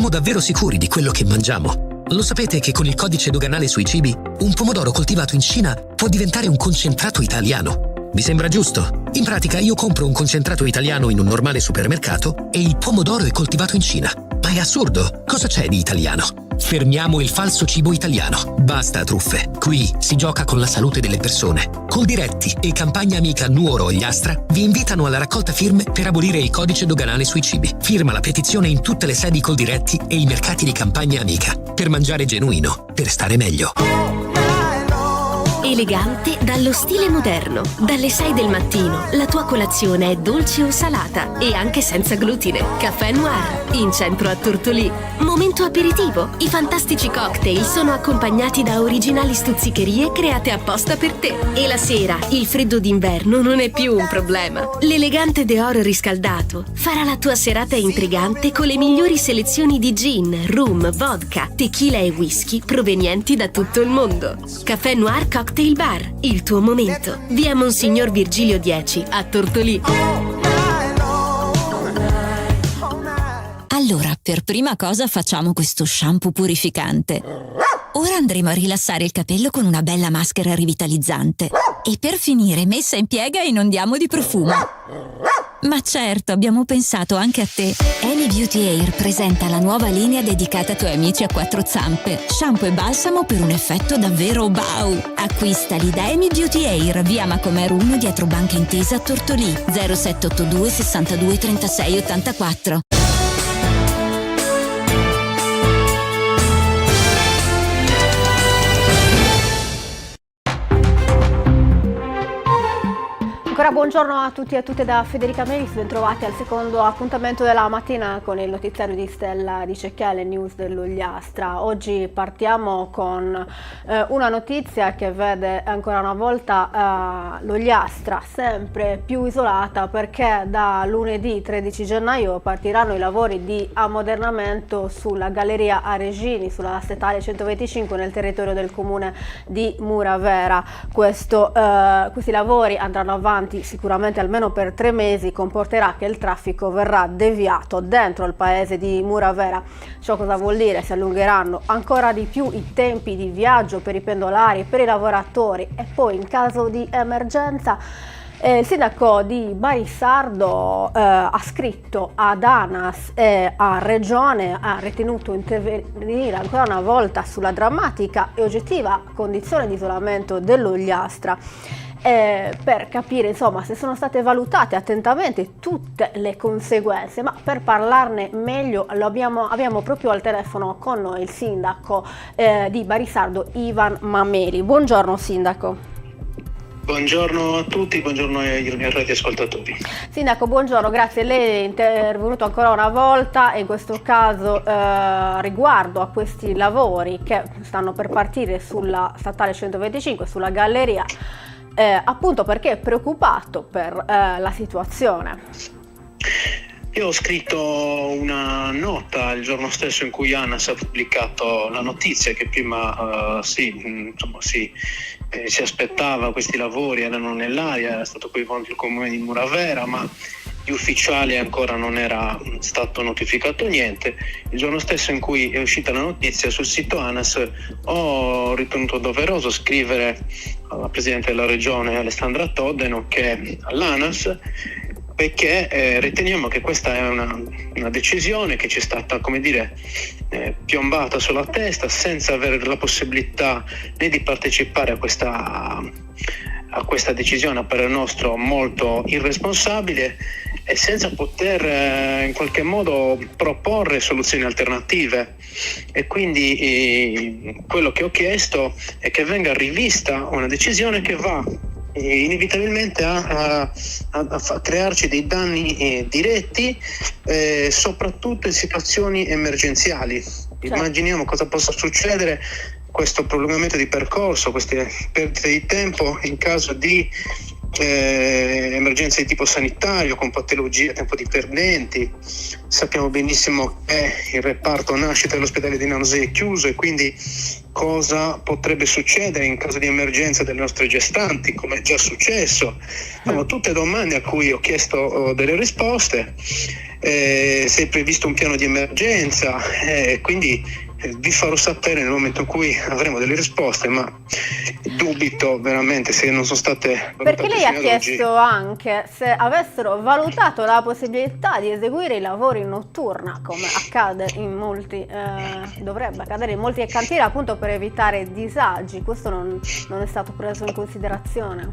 siamo davvero sicuri di quello che mangiamo? Lo sapete che con il codice doganale sui cibi, un pomodoro coltivato in Cina può diventare un concentrato italiano? Vi sembra giusto? In pratica io compro un concentrato italiano in un normale supermercato e il pomodoro è coltivato in Cina. Ma è assurdo! Cosa c'è di italiano? Fermiamo il falso cibo italiano. Basta truffe. Qui si gioca con la salute delle persone. Coldiretti e campagna amica Nuoro Ogliastra vi invitano alla raccolta firme per abolire il codice doganale sui cibi. Firma la petizione in tutte le sedi Coldiretti e i mercati di campagna amica. Per mangiare genuino, per stare meglio. Elegante dallo stile moderno. Dalle 6 del mattino la tua colazione è dolce o salata e anche senza glutine. Caffè Noir, in centro a Tortolì. Momento aperitivo. I fantastici cocktail sono accompagnati da originali stuzzicherie create apposta per te. E la sera il freddo d'inverno non è più un problema. L'elegante Dior riscaldato farà la tua serata intrigante con le migliori selezioni di gin, rum, vodka, tequila e whisky provenienti da tutto il mondo. Caffè Noir Cocktail Bar, il tuo momento. Via Monsignor Virgilio 10 a Tortolì. Allora, per prima cosa facciamo questo shampoo purificante. Ora andremo a rilassare il capello con una bella maschera rivitalizzante. E per finire, messa in piega, inondiamo di profumo. Ma certo, abbiamo pensato anche a te. Amy Beauty Air presenta la nuova linea dedicata ai tuoi amici a quattro zampe. Shampoo e balsamo per un effetto davvero wow. Acquistali da Amy Beauty Air, via Macomer 1 dietro Banca Intesa a Tortolì. 0782 62 36 84. Ancora buongiorno a tutti e a tutte da Federica Melis, bentrovati al secondo appuntamento della mattina con il notiziario di Stella Di Cecchiale, News dell'Ogliastra. Oggi partiamo con una notizia che vede ancora una volta l'Ogliastra sempre più isolata, perché da lunedì 13 gennaio partiranno i lavori di ammodernamento sulla galleria Aregini, sulla statale 125 nel territorio del comune di Muravera. Questi lavori andranno avanti sicuramente almeno per 3 mesi, comporterà che il traffico verrà deviato dentro il paese di Muravera. Ciò cosa vuol dire? Si allungheranno ancora di più i tempi di viaggio per i pendolari, per i lavoratori, e poi in caso di emergenza il sindaco di Barisardo ha scritto ad ANAS e a Regione, ha ritenuto intervenire ancora una volta sulla drammatica e oggettiva condizione di isolamento dell'Ogliastra, per capire insomma se sono state valutate attentamente tutte le conseguenze. Ma per parlarne meglio abbiamo proprio al telefono con noi il sindaco di Barisardo, Ivan Mameli. Buongiorno sindaco. Buongiorno a tutti, buongiorno ai radioascoltatori. Sindaco, buongiorno, grazie. Lei è intervenuto ancora una volta, e in questo caso riguardo a questi lavori che stanno per partire sulla statale 125, sulla galleria, appunto perché è preoccupato per la situazione. Io ho scritto una nota il giorno stesso in cui ANAS ha pubblicato la notizia che prima si aspettava, questi lavori erano nell'aria, era stato coinvolto il comune di Muravera, ma gli ufficiali ancora non era stato notificato niente. Il giorno stesso in cui è uscita la notizia sul sito ANAS ho ritenuto doveroso scrivere alla Presidente della Regione Alessandra Todde, nonché all'ANAS, perché riteniamo che questa è una decisione che ci è stata, piombata sulla testa senza avere la possibilità né di partecipare a questa decisione, a parer nostro molto irresponsabile, e senza poter in qualche modo proporre soluzioni alternative. E quindi quello che ho chiesto è che venga rivista una decisione che va inevitabilmente a crearci dei danni diretti, soprattutto in situazioni emergenziali. Immaginiamo cosa possa succedere, questo prolungamento di percorso, queste perdite di tempo in caso di emergenze di tipo sanitario, con patologie a tempo dipendenti. Sappiamo benissimo che il reparto nascita dell'ospedale di Nausea è chiuso, e quindi cosa potrebbe succedere in caso di emergenza delle nostre gestanti, come è già successo. Sono tutte domande a cui ho chiesto delle risposte. Se è previsto un piano di emergenza, quindi vi farò sapere nel momento in cui avremo delle risposte, ma dubito veramente se non sono state valutate. Perché lei ha fino ad chiesto oggi. anche se avessero valutato la possibilità di eseguire i lavori in notturna, come accade in molti, dovrebbe accadere in molti cantieri, appunto per evitare disagi. Questo non è stato preso in considerazione.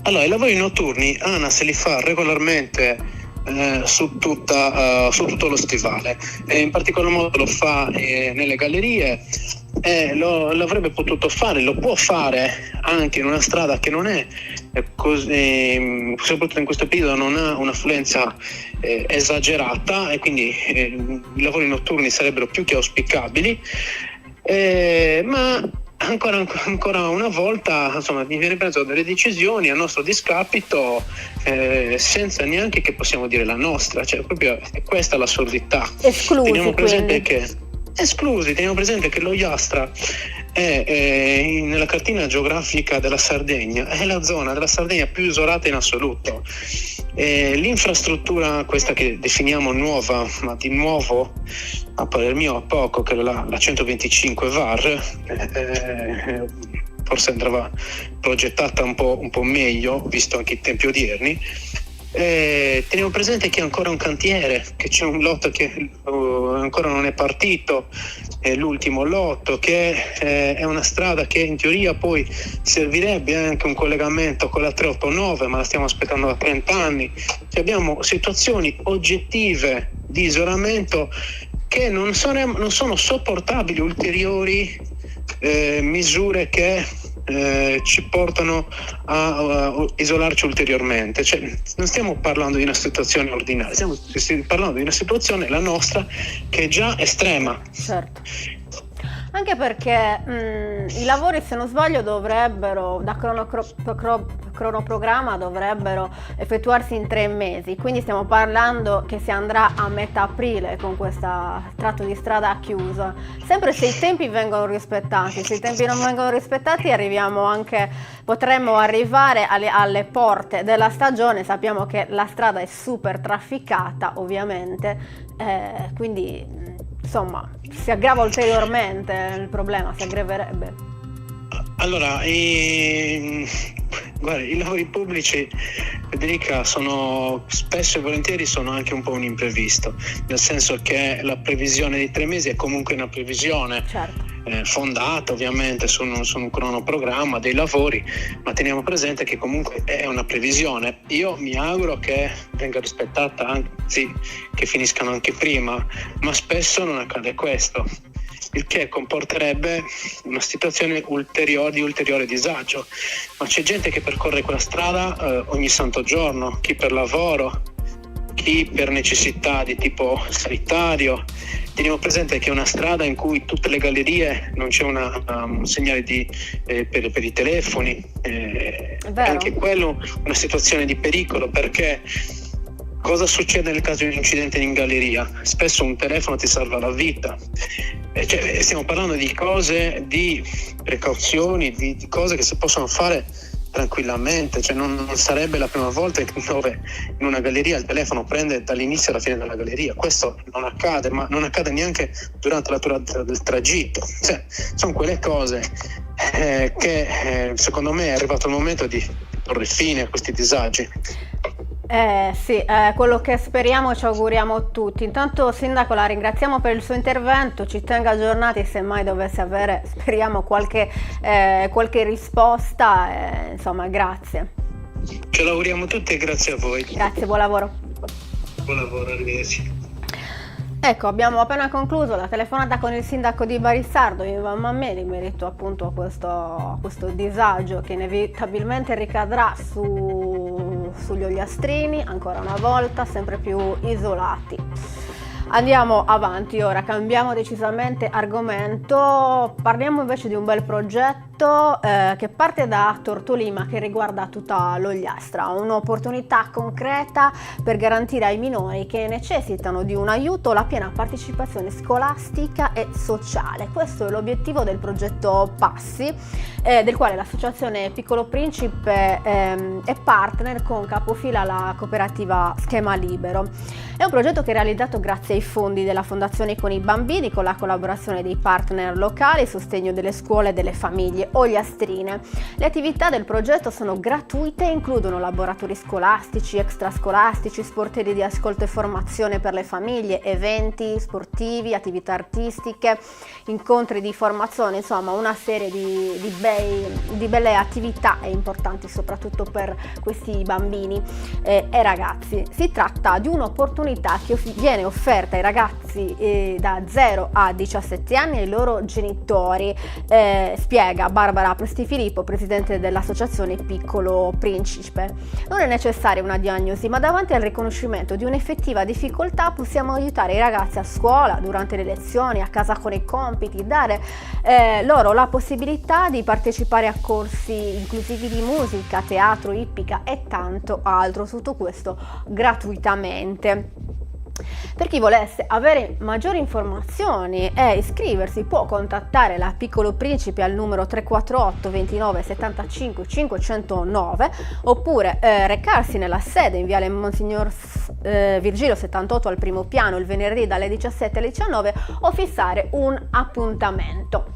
Allora, i lavori notturni ANAS li fa regolarmente su tutto lo stivale, in particolar modo lo fa nelle gallerie, l'avrebbe potuto fare, lo può fare anche in una strada che non è così, soprattutto in questo periodo non ha un'affluenza esagerata, e quindi i lavori notturni sarebbero più che auspicabili, ma ancora una volta, insomma, mi viene preso delle decisioni a nostro discapito, senza neanche che possiamo dire la nostra, cioè proprio è questa l'assurdità. Esclusi, Teniamo presente quindi. teniamo presente che lo Iastra è nella cartina geografica della Sardegna, è la zona della Sardegna più isolata in assoluto. L'infrastruttura, questa che definiamo nuova, ma di nuovo a parer mio a poco, che è la 125 VAR, forse andava progettata un po' meglio, visto anche i tempi odierni. Teniamo presente che è ancora un cantiere, che c'è un lotto che ancora non è partito, l'ultimo lotto, che è una strada che in teoria poi servirebbe anche un collegamento con la 389, ma la stiamo aspettando da 30 anni. Abbiamo situazioni oggettive di isolamento che non sono sopportabili ulteriori misure che ci portano a isolarci ulteriormente. Cioè, non stiamo parlando di una situazione ordinaria, stiamo parlando di una situazione, la nostra, che è già estrema. Certo. Anche perché i lavori, se non sbaglio, dovrebbero, da cronoprogramma, dovrebbero effettuarsi in 3 mesi, quindi stiamo parlando che si andrà a metà aprile con questo tratto di strada chiusa. Sempre se i tempi vengono rispettati, se i tempi non vengono rispettati potremmo arrivare alle porte della stagione. Sappiamo che la strada è super trafficata, ovviamente, quindi insomma si aggrava ulteriormente il problema, si aggraverebbe. Allora, guarda, i lavori pubblici, Federica, sono spesso e volentieri sono anche un po' un imprevisto, nel senso che la previsione di 3 mesi è comunque una previsione, certo, fondata ovviamente su un cronoprogramma dei lavori, ma teniamo presente che comunque è una previsione. Io mi auguro che venga rispettata, anzi che finiscano anche prima, ma spesso non accade questo, il che comporterebbe una situazione di ulteriore disagio. Ma c'è gente che percorre quella strada ogni santo giorno, chi per lavoro, chi per necessità di tipo sanitario. Teniamo presente che è una strada in cui tutte le gallerie non c'è un segnale per i telefoni, è anche quello una situazione di pericolo, perché cosa succede nel caso di un incidente in galleria? Spesso un telefono ti salva la vita. Cioè, stiamo parlando di cose, di precauzioni, di cose che si possono fare tranquillamente. Cioè, non sarebbe la prima volta dove in una galleria il telefono prende dall'inizio alla fine della galleria. Questo non accade, ma non accade neanche durante la durata del tragitto. Cioè, sono quelle cose che secondo me è arrivato il momento di porre fine a questi disagi. Sì, quello che speriamo e ci auguriamo tutti. Intanto, Sindaco, la ringraziamo per il suo intervento, ci tenga aggiornati se mai dovesse avere, speriamo, qualche risposta, insomma, grazie. Ce l'auguriamo tutti e grazie a voi. Grazie, buon lavoro. Buon lavoro, arrivederci. Ecco, abbiamo appena concluso la telefonata con il sindaco di Barissardo, Ivan Mammeli, in merito appunto a questo disagio che inevitabilmente ricadrà sugli ogliastrini, ancora una volta, sempre più isolati. Andiamo avanti ora, cambiamo decisamente argomento, parliamo invece di un bel progetto che parte da Tortolì ma che riguarda tutta l'Ogliastra, un'opportunità concreta per garantire ai minori che necessitano di un aiuto la piena partecipazione scolastica e sociale. Questo è l'obiettivo del progetto Passi, del quale l'associazione Piccolo Principe è partner con capofila la cooperativa Schema Libero. È un progetto che è realizzato grazie ai fondi della Fondazione Con i Bambini, con la collaborazione dei partner locali, sostegno delle scuole e delle famiglie ogliastrine. Le attività del progetto sono gratuite e includono laboratori scolastici, extrascolastici, sportelli di ascolto e formazione per le famiglie, eventi sportivi, attività artistiche, incontri di formazione, insomma una serie di belle attività importanti soprattutto per questi bambini e ragazzi. Si tratta di un'opportunità che viene offerta ai ragazzi da 0 a 17 anni e ai loro genitori, spiega Barbara Prestifilippo, presidente dell'associazione Piccolo Principe. Non è necessaria una diagnosi, ma davanti al riconoscimento di un'effettiva difficoltà possiamo aiutare i ragazzi a scuola, durante le lezioni, a casa con i compiti, dare loro la possibilità di partecipare a corsi inclusivi di musica, teatro, ippica e tanto altro, tutto questo gratuitamente. Per chi volesse avere maggiori informazioni e iscriversi può contattare la Piccolo Principe al numero 348 29 75 509 oppure recarsi nella sede in viale Monsignor Virgilio 78 al primo piano il venerdì dalle 17 alle 19 o fissare un appuntamento.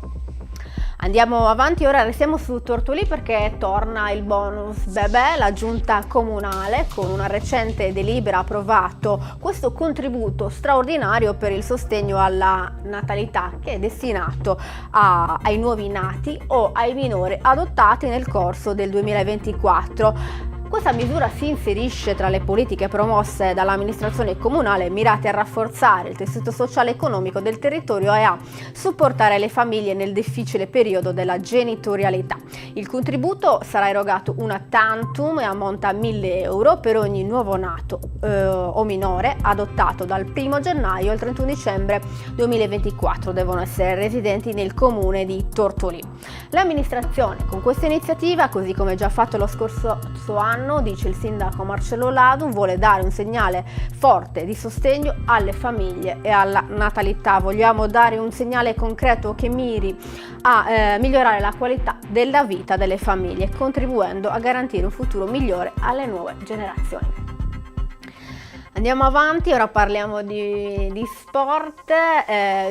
Andiamo avanti, ora restiamo su Tortolì perché torna il bonus bebè. La giunta comunale con una recente delibera ha approvato questo contributo straordinario per il sostegno alla natalità che è destinato ai nuovi nati o ai minori adottati nel corso del 2024. Questa misura si inserisce tra le politiche promosse dall'amministrazione comunale mirate a rafforzare il tessuto sociale e economico del territorio e a supportare le famiglie nel difficile periodo della genitorialità. Il contributo sarà erogato una tantum e ammonta a 1.000 euro per ogni nuovo nato o minore adottato dal 1 gennaio al 31 dicembre 2024. Devono essere residenti nel comune di Tortolì. L'amministrazione con questa iniziativa, così come già fatto lo scorso anno, dice il sindaco Marcello Ladu, vuole dare un segnale forte di sostegno alle famiglie e alla natalità. Vogliamo dare un segnale concreto che miri a migliorare la qualità della vita delle famiglie, contribuendo a garantire un futuro migliore alle nuove generazioni. Andiamo avanti, ora parliamo di sport,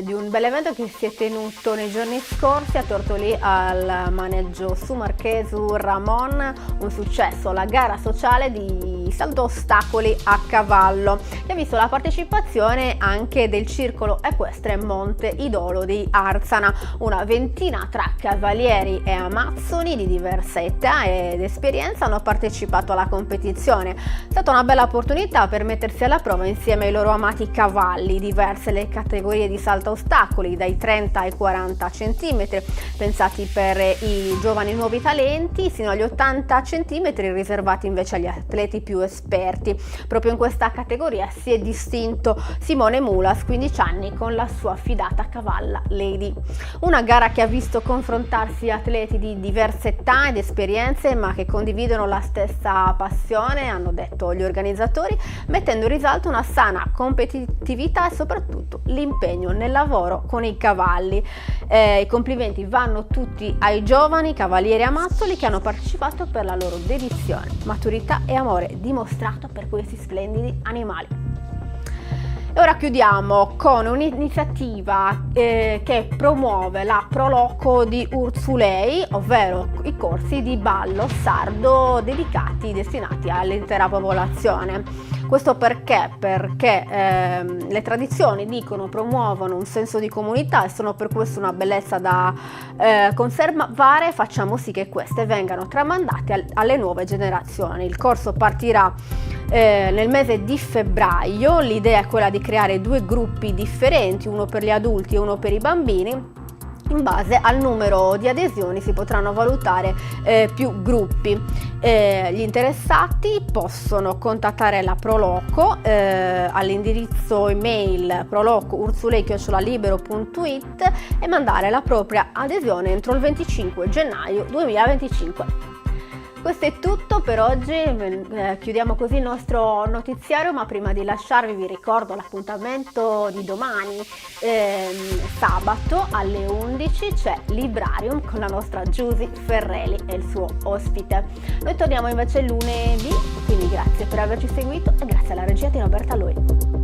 di un bel evento che si è tenuto nei giorni scorsi a Tortolì al maneggio Su Marchesu Ramon, un successo, la gara sociale di salto ostacoli a cavallo, che ha visto la partecipazione anche del circolo equestre Monte Idolo di Arzana, una ventina tra cavalieri e amazzoni di diversa età ed esperienza hanno partecipato alla competizione. È stata una bella opportunità per mettersi alla prova insieme ai loro amati cavalli, diverse le categorie di salto ostacoli dai 30 ai 40 cm, pensati per i giovani nuovi talenti, sino agli 80 cm riservati invece agli atleti più esperti. Proprio in questa categoria si è distinto Simone Mulas, 15 anni, con la sua affidata cavalla Lady. Una gara che ha visto confrontarsi atleti di diverse età ed esperienze, ma che condividono la stessa passione, hanno detto gli organizzatori, mettendo in risalto una sana competitività e soprattutto l'impegno nel lavoro con i cavalli. I complimenti vanno tutti ai giovani cavalieri amazzoli che hanno partecipato per la loro dedizione, maturità e amore dimostrato per questi splendidi animali. E ora chiudiamo con un'iniziativa che promuove la Proloco di Urzulei, ovvero i corsi di ballo sardo destinati all'intera popolazione. Questo perché? Perché le tradizioni, dicono, promuovono un senso di comunità e sono per questo una bellezza da conservare. Facciamo sì che queste vengano tramandate alle nuove generazioni. Il corso partirà nel mese di febbraio. L'idea è quella di creare due gruppi differenti, uno per gli adulti e uno per i bambini, In base al numero di adesioni si potranno valutare più gruppi. Gli interessati possono contattare la Proloco all'indirizzo email proloco.ursulei@libero.it e mandare la propria adesione entro il 25 gennaio 2025. Questo è tutto per oggi, chiudiamo così il nostro notiziario, ma prima di lasciarvi vi ricordo l'appuntamento di domani, sabato alle 11 c'è Librarium con la nostra Giusy Ferreli e il suo ospite. Noi torniamo invece lunedì, quindi grazie per averci seguito e grazie alla regia di Roberta Lui.